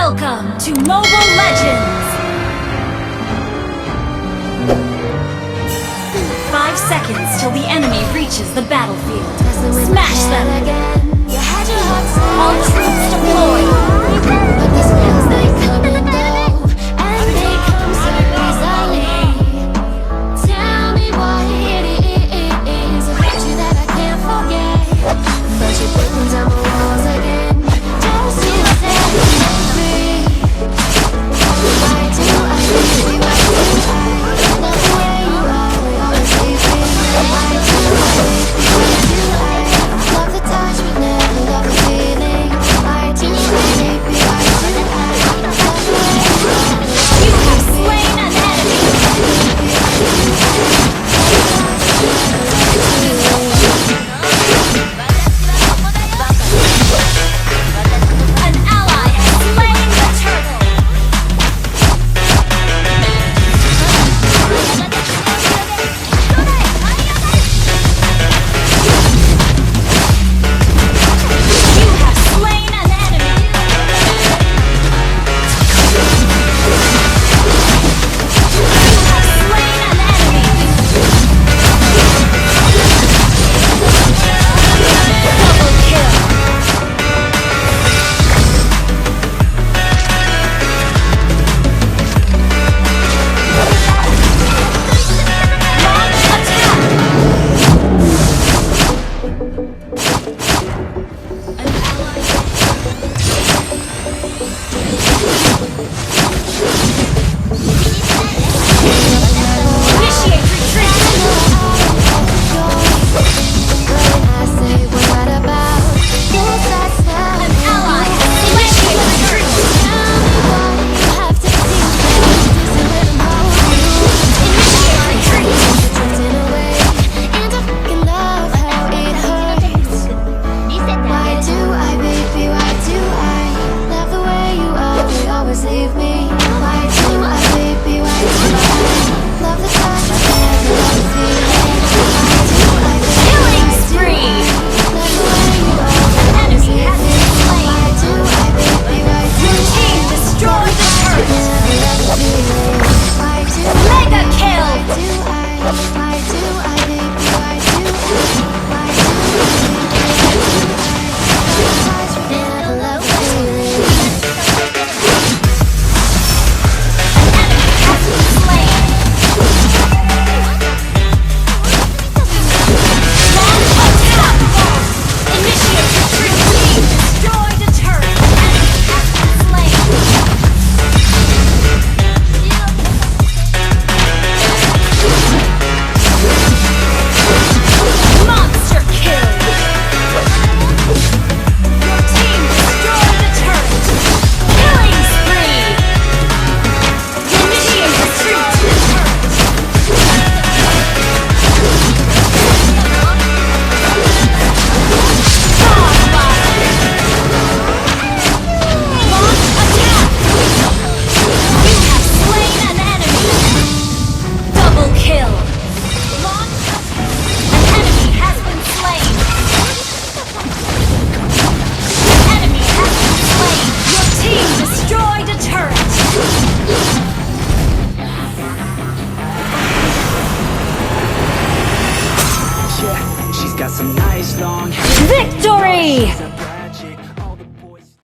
Welcome to Mobile Legends! 5 seconds till the enemy reaches the battlefield. Smash them! All troops deployed! But these feels they come and go, and they come so easily. Tell me what it is about you that I can't forget. But you're breaking down my walls again. Just you set me free. Why do I really, why do I love the way you are, we always leave me. Why do I love the touch but never love the feeling. Why do I baby, why do I love the way you are. You have slain an enemy! An ally has slain the turtle! You have slain an enemy! You have slain an enemy! Double kill! Launch attack! An ally. Initiate retreat! An ally has initiated retreat! Initiate retreat! Leave me. Why do I, baby? Why do I love the touch but never love the feeling? Why do I, baby? Killing spree! Love the way you are, An enemy has been slain! why do I, baby? Why do Your team destroyed the turret! Why do Mega kill! why do I, baby? Why do I touch but never love the feeling? An enemy has been slain! Launch attack! Initiate retreat! Team destroyed a turret! An enemy has been slain! Monster kill! Your team destroyed the turret! Killing spree! Initiate retreat to the turret! Crossfire! Launch attack! You have slain an enemy! Double kill! Launch attack! An enemy has been slain! An enemy has been slain! Your team destroyed a turret! Yeah, she's got some nice long Victory! hair.